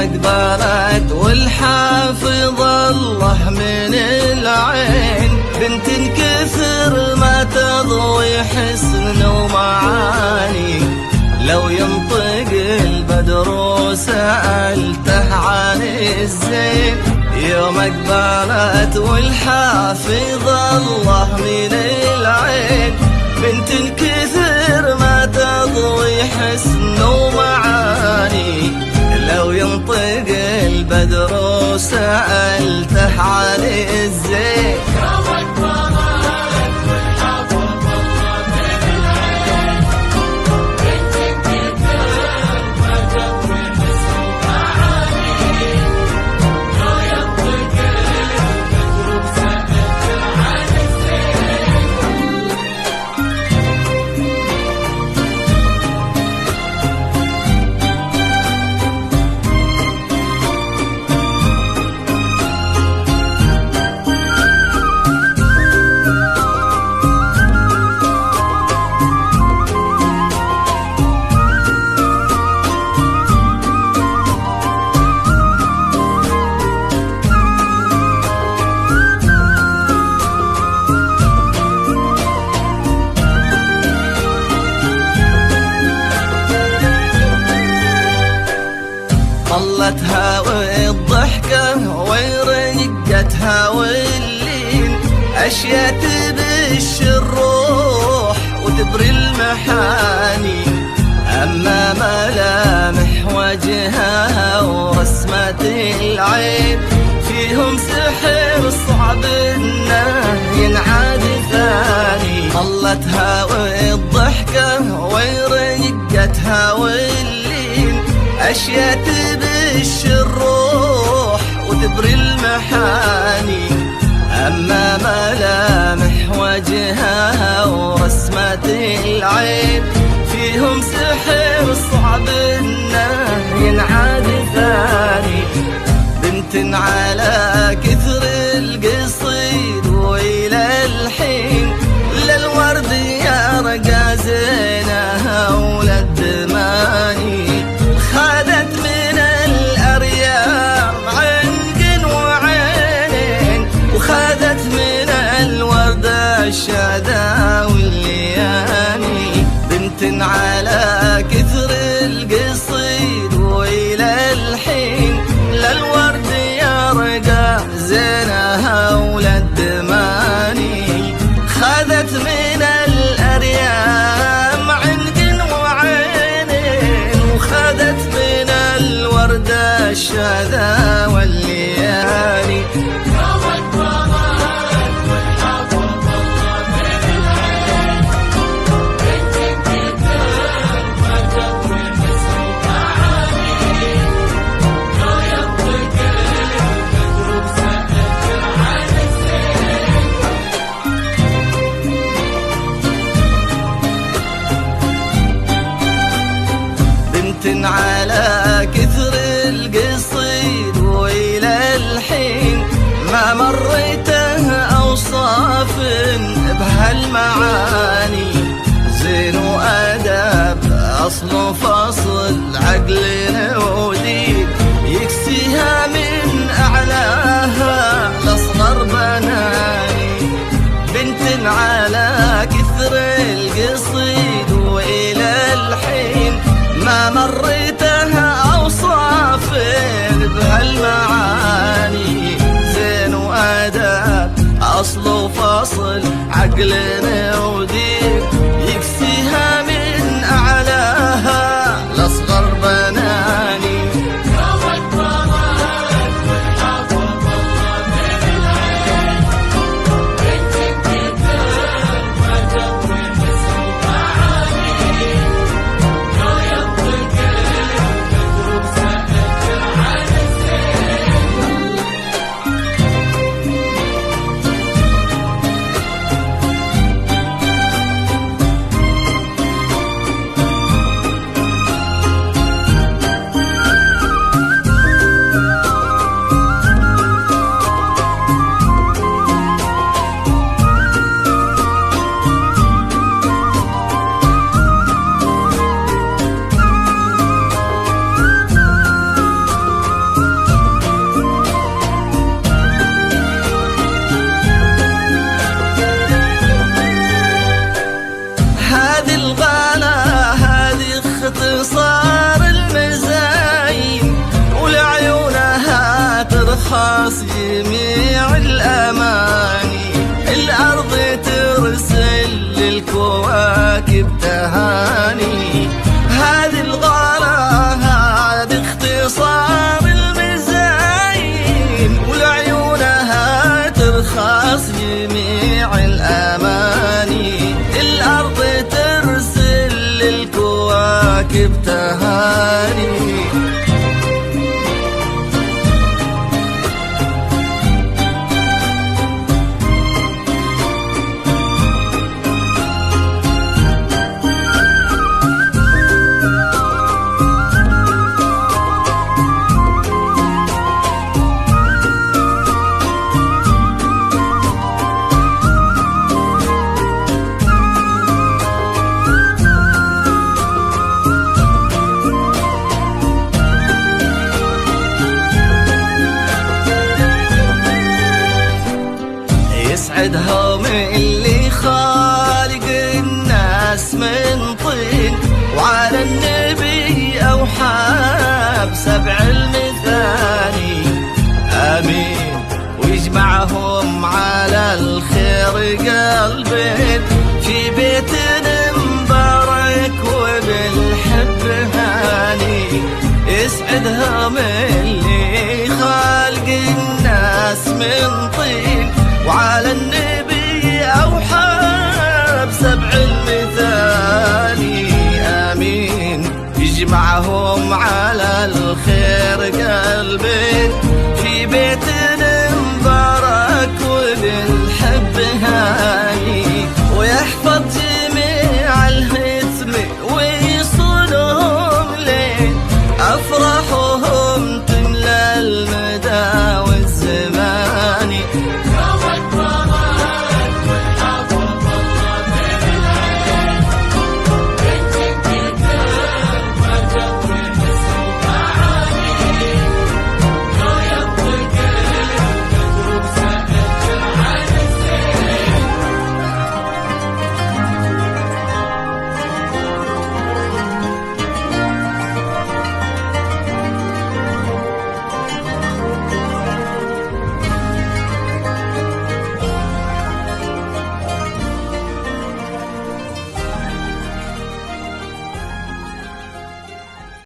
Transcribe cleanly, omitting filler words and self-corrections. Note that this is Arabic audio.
اقبلت والحافظ الله من العين، بنت كثر ما تضوي حسن ومعاني، لو ينطق البدر وسألته عن الزين، يوم اقبلت والحافظ الله من العين، بنت كثر ما تضوي حسن ومعاني، لو ينطق البدر وسألته عن الزين. طلتها والضحكة ورقتها واللين، أشياء تبش الروح وتبري المحاني، أما ملامح وجهها ورسمة العين، فيهم سحر صعب إنه ينعاد ثاني. طلتها والضحكة ورقتها واللين، أشياء تبش الروح وتبري المحاني، أما ملامح وجهها ورسمة العين، فيهم سحر صعب إنه ينعاد ثاني. بنت على كثر القصيد وإلى الحين، للورد يرقى زينها وللدماني، خذت من الأريام عنق وعينين، وخذت من الورد الشذا واللياني، بنت على كثر القصيد وإلى الحين، للورد يرقى زينها وللدماني، خذت من الأريام عنق وعينين، وخذت من الورد الشذا والليالي. على كثر القصيد وإلى الحين، ما مريته أوصاف بهالمعاني، زين وأدب أصل فصل عقل ودين، يكسيها من أعلاها لأصغر بناني، بنت على كثر القصيد وإلى الحين، ما مريتها أوصاف بهالمعاني، زين وأدب أصل وفصل عقل ودين، يكسيها من أعلاها لأصغر بناني. ترخص جميع الأماني، الأرض ترسل للكواكب تهاني. هذه الغلا هذا اختصار المزاين، ولعيونها ترخص جميع الأماني، الأرض ترسل للكواكب تهاني. يسعدهم اللي خالق الناس من طين، وعلى النبي أوحى بسبع المثاني. آمين ويجمعهم على الخير قلبين، في بيت مبارك وبالحب هاني. يسعدهم اللي خالق الناس من طين، وعلى النبي أوحى بسبع المثاني. آمين يجمعهم